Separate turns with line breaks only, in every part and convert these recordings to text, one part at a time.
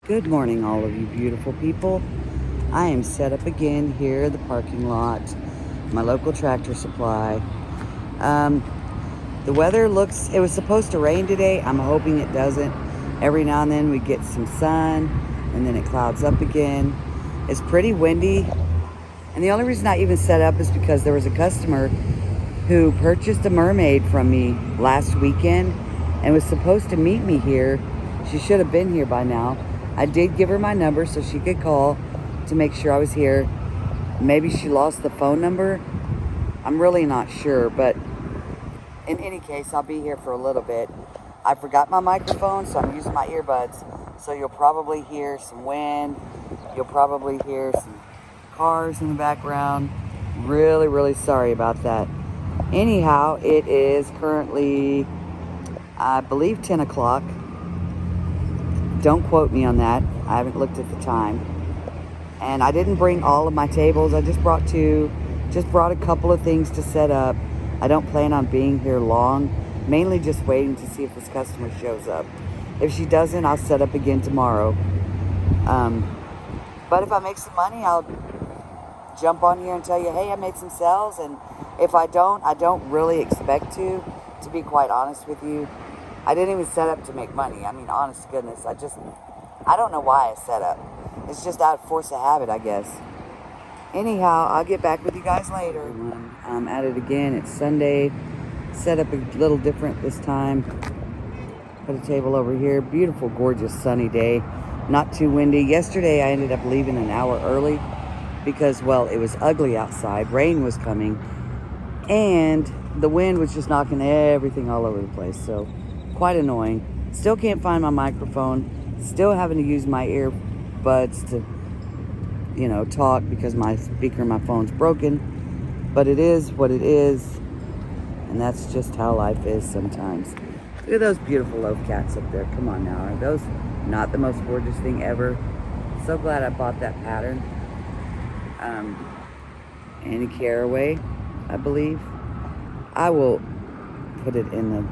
Good morning, all of you beautiful people. I am set up again here in the parking lot, my local Tractor Supply. Um, the weather it was supposed to rain today. I'm hoping it doesn't. Every now and then we get some sun and then it clouds up again. It's pretty windy. And the only reason I even set up is because there was a customer who purchased a mermaid from me last weekend and was supposed to meet me here. She should have been here by now. I did give her my number so she could call to make sure I was here. Maybe she lost the phone number. I'm really not sure, but in any case, I'll be here for a little bit. I forgot my microphone, so I'm using my earbuds. So you'll probably hear some wind. You'll probably hear some cars in the background. Really, really sorry about that. Anyhow, it is currently, I believe, 10 o'clock. Don't quote me on that. I haven't looked at the time. And I didn't bring all of my tables. I just brought two. Just brought a couple of things to set up. I don't plan on being here long. Mainly just waiting to see if this customer shows up. If she doesn't, I'll set up again tomorrow. But if I make some money, I'll jump on here and tell you, hey, I made some sales. And if I don't really expect to be quite honest with you. I didn't even set up to make money. I mean, honest to goodness, I don't know why I set up. It's just out of force of habit, I guess. Anyhow, I'll get back with you guys later. I'm at it again. It's Sunday. Set up a little different this time. Put a table over here. Beautiful, gorgeous, sunny day. Not too windy. Yesterday, I ended up leaving an hour early because, well, it was ugly outside. Rain was coming. And the wind was just knocking everything all over the place. So, quite annoying. Still can't find my microphone. Still having to use my earbuds to, talk because my speaker in my phone's broken. But it is what it is. And that's just how life is sometimes. Look at those beautiful loaf cats up there. Come on now. Are those not the most gorgeous thing ever? So glad I bought that pattern. Annie Caraway, I believe. I will put it in the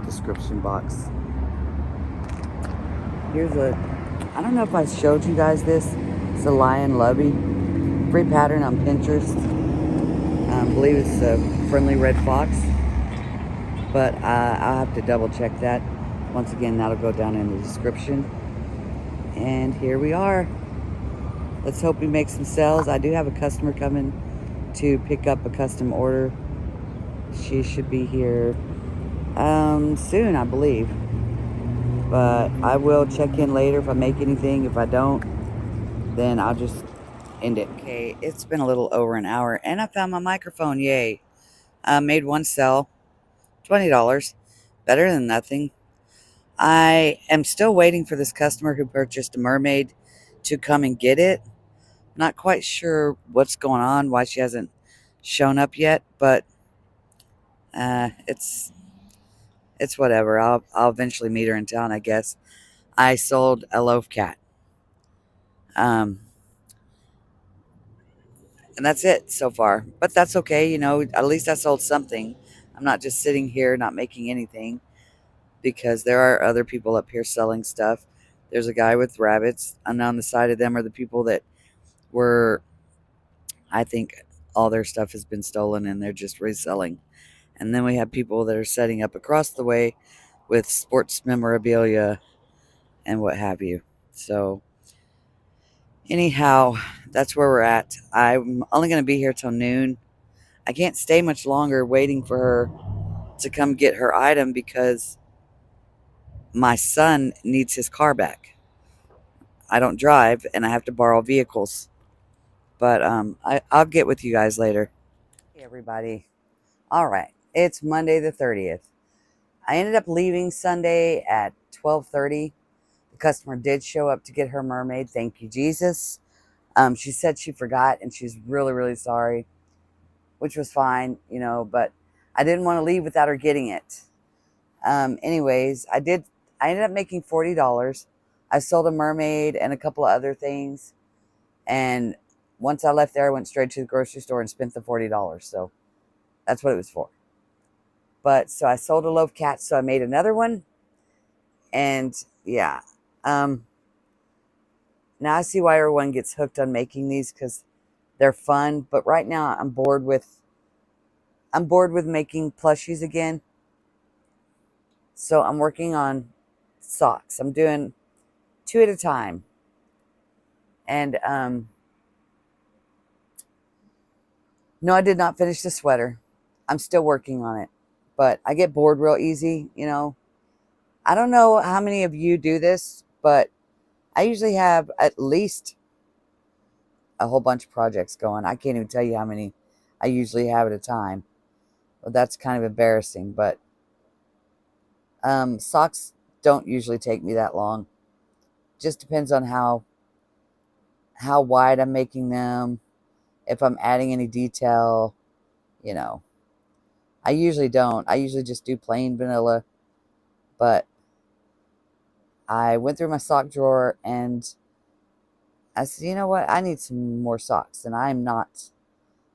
description box. I don't know if I showed you guys this. It's a Lion Lovey. Free pattern on Pinterest. I believe it's a friendly red fox. But I'll have to double check that. Once again, that'll go down in the description. And here we are. Let's hope we make some sales. I do have a customer coming to pick up a custom order. She should be here soon, I believe. But I will check in later if I make anything. If I don't, then I'll just end it. Okay, it's been a little over an hour, and I found my microphone. Yay. Made one sell. $20. Better than nothing. I am still waiting for this customer who purchased a mermaid to come and get it. Not quite sure what's going on, why she hasn't shown up yet, but it's whatever. I'll eventually meet her in town, I guess. I sold a loaf cat. Um, and that's it so far. But that's okay, at least I sold something. I'm not just sitting here not making anything because there are other people up here selling stuff. There's a guy with rabbits, and on the side of them are the people that were, I think all their stuff has been stolen and they're just reselling. And then we have people that are setting up across the way with sports memorabilia and what have you. So, anyhow, that's where we're at. I'm only going to be here till noon. I can't stay much longer waiting for her to come get her item because my son needs his car back. I don't drive and I have to borrow vehicles. But I'll get with you guys later. Hey, everybody. All right. It's Monday the 30th. I ended up leaving Sunday at 12:30. The customer did show up to get her mermaid. Thank you, Jesus. She said she forgot and she's really, really sorry, which was fine, but I didn't want to leave without her getting it. Anyways, I ended up making $40. I sold a mermaid and a couple of other things. And once I left there, I went straight to the grocery store and spent the $40. So that's what it was for. But so I sold a loaf cat, so I made another one. And yeah, Now I see why everyone gets hooked on making these, because they're fun. But right now I'm bored with making plushies again. So I'm working on socks. I'm doing two at a time. And no, I did not finish the sweater. I'm still working on it. But I get bored real easy. I don't know how many of you do this, but I usually have at least a whole bunch of projects going. I can't even tell you how many I usually have at a time. Well, that's kind of embarrassing, but socks don't usually take me that long. Just depends on how wide I'm making them, if I'm adding any detail, you know. I usually don't. I usually just do plain vanilla, but I went through my sock drawer and I said, you know what? I need some more socks, and I'm not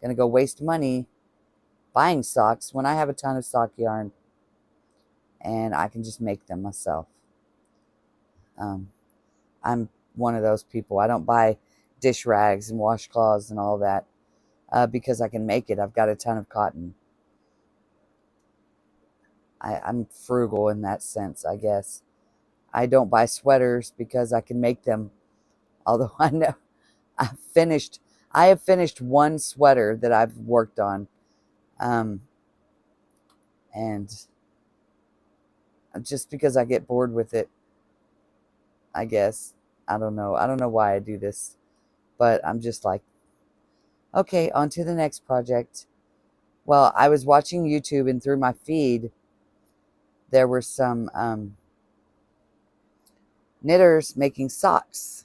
going to go waste money buying socks when I have a ton of sock yarn and I can just make them myself. Um, I'm one of those people. I don't buy dish rags and washcloths and all that because I can make it. I've got a ton of cotton. I'm frugal in that sense, I guess. I don't buy sweaters because I can make them. Although I know I've finished, I have finished one sweater that I've worked on, um, and just because I get bored with it, I guess. I don't know. I don't know why I do this, but I'm just like, okay, on to the next project. Well, I was watching YouTube, and through my feed, there were some knitters making socks.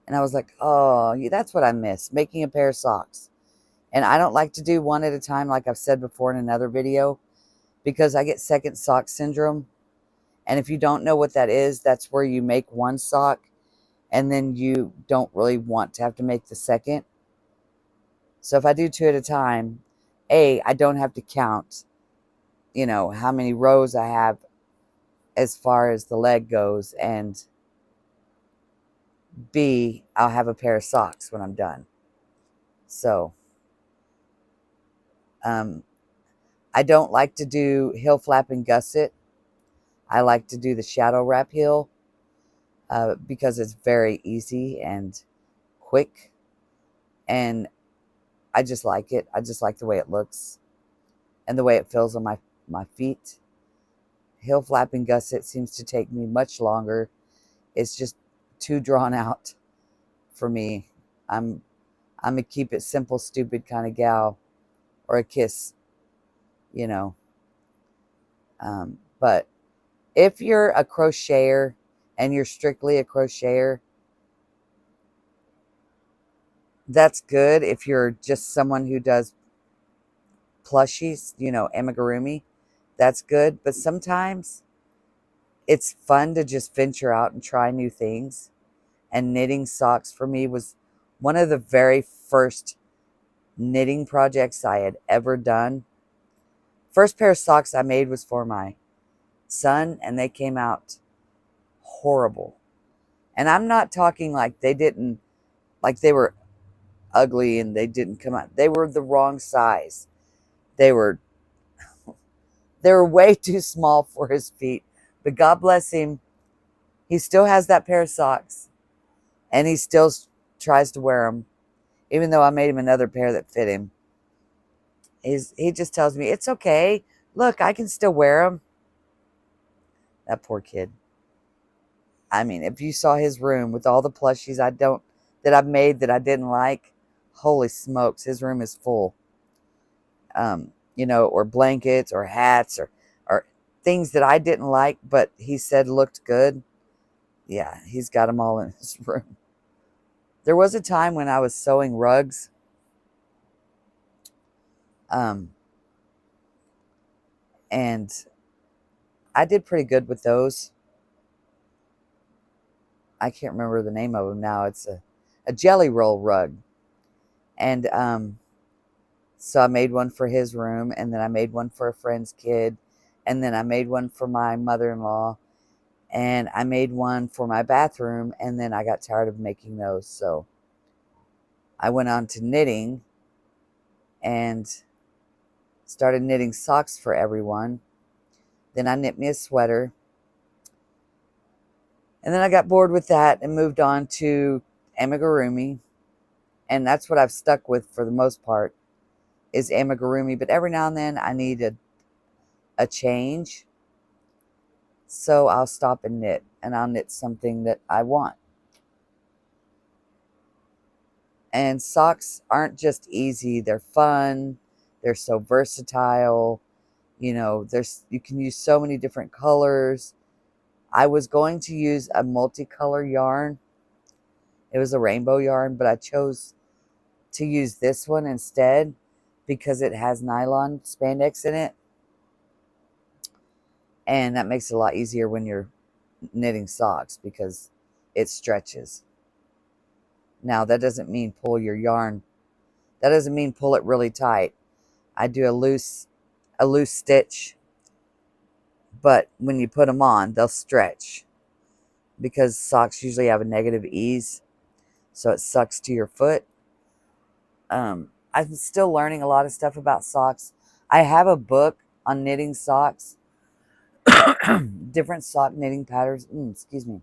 And I was like, oh, yeah, that's what I miss, making a pair of socks. And I don't like to do one at a time, like I've said before in another video, because I get second sock syndrome. And if you don't know what that is, that's where you make one sock and then you don't really want to have to make the second. So if I do two at a time, I don't have to count, how many rows I have as far as the leg goes. And B, I'll have a pair of socks when I'm done. So I don't like to do heel flap and gusset. I like to do the shadow wrap heel because it's very easy and quick. And I just like it. I just like the way it looks and the way it feels on my feet. Heel flap and gusset seems to take me much longer. It's just too drawn out for me. I'm a keep it simple, stupid kind of gal, or a kiss, you know. But if you're a crocheter and you're strictly a crocheter, that's good. If you're just someone who does plushies, amigurumi, that's good. But sometimes it's fun to just venture out and try new things. And knitting socks for me was one of the very first knitting projects I had ever done. First pair of socks I made was for my son, and they came out horrible. And I'm not talking like they were ugly and they didn't come out. They were the wrong size. They were way too small for his feet. But God bless him, he still has that pair of socks, and he still tries to wear them, even though I made him another pair that fit him. He just tells me, it's okay. Look, I can still wear them. That poor kid. I mean, if you saw his room with all the plushies that I've made that I didn't like, holy smokes, his room is full. Or blankets or hats or things that I didn't like, but he said looked good. Yeah, he's got them all in his room. There was a time when I was sewing rugs. And I did pretty good with those. I can't remember the name of them now. It's a jelly roll rug. And so I made one for his room, and then I made one for a friend's kid, and then I made one for my mother-in-law. And I made one for my bathroom, and then I got tired of making those. So I went on to knitting and started knitting socks for everyone. Then I knit me a sweater. And then I got bored with that and moved on to amigurumi. And that's what I've stuck with for the most part is amigurumi. But every now and then I need a change. So I'll stop and knit. And I'll knit something that I want. And socks aren't just easy. They're fun. They're so versatile. You can use so many different colors. I was going to use a multicolor yarn. It was a rainbow yarn, but I chose to use this one instead because it has nylon spandex in it. And that makes it a lot easier when you're knitting socks because it stretches. Now, that doesn't mean pull your yarn. That doesn't mean pull it really tight. I do a loose stitch, but when you put them on, they'll stretch because socks usually have a negative ease, so it sucks to your foot. I'm still learning a lot of stuff about socks. I have a book on knitting socks, different sock knitting patterns. Excuse me.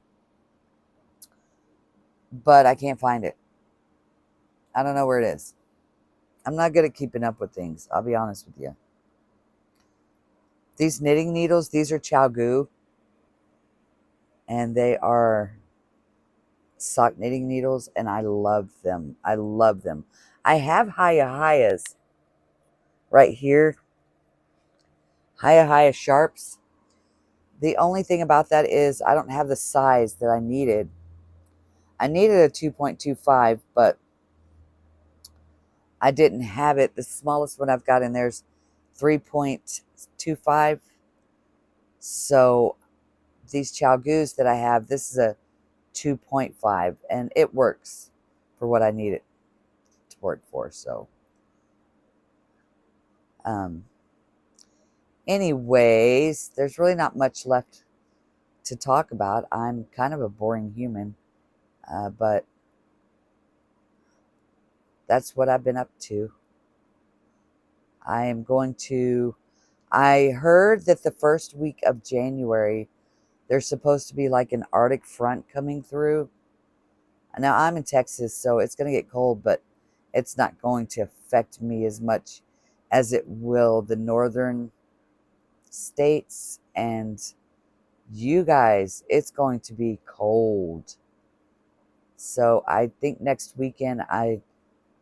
But I can't find it. I don't know where it is. I'm not good at keeping up with things. I'll be honest with you. These knitting needles, these are Chow and they are sock knitting needles, and I love them. I love them. I have Hayas right here. Haya Sharps. The only thing about that is I don't have the size that I needed. I needed a 2.25, but I didn't have it. The smallest one I've got in there is 3.25. So these Chow that I have, this is a 2.5, and it works for what I need it to work for. So, anyways, there's really not much left to talk about. I'm kind of a boring human, but that's what I've been up to. I heard that the first week of January, there's supposed to be like an Arctic front coming through. Now, I'm in Texas, so it's going to get cold, but it's not going to affect me as much as it will the northern states. And you guys, it's going to be cold. So I think next weekend I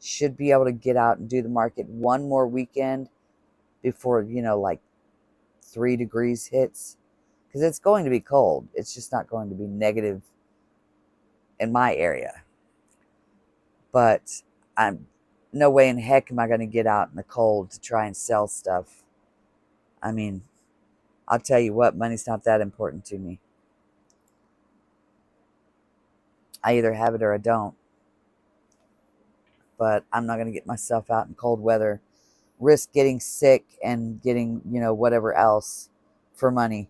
should be able to get out and do the market one more weekend before, like 3 degrees hits. Because it's going to be cold. It's just not going to be negative in my area. But I'm no way in heck am I going to get out in the cold to try and sell stuff. I mean, I'll tell you what, money's not that important to me. I either have it or I don't. But I'm not going to get myself out in cold weather, risk getting sick and getting, whatever else for money.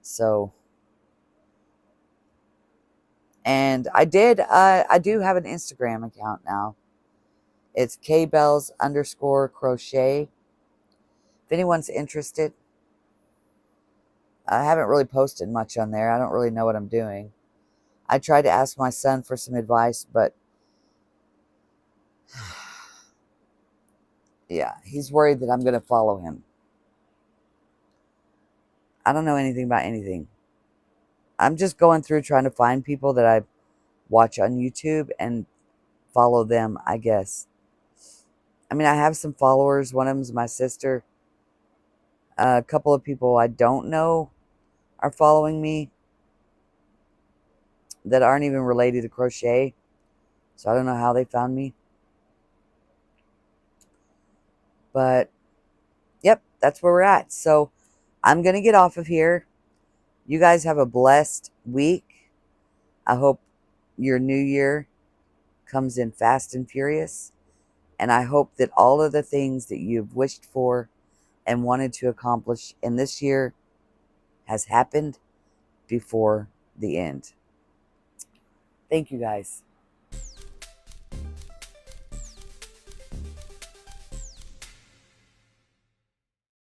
So, and I do have an Instagram account now. It's kbells_crochet. If anyone's interested, I haven't really posted much on there. I don't really know what I'm doing. I tried to ask my son for some advice, but yeah, he's worried that I'm going to follow him. I don't know anything about anything. I'm just going through trying to find people that I watch on YouTube and follow them, I guess. I mean, I have some followers. One of them's my sister. A couple of people I don't know are following me that aren't even related to crochet. So I don't know how they found me. But, yep, that's where we're at. So I'm going to get off of here. You guys have a blessed week. I hope your new year comes in fast and furious. And I hope that all of the things that you've wished for and wanted to accomplish in this year has happened before the end. Thank you guys.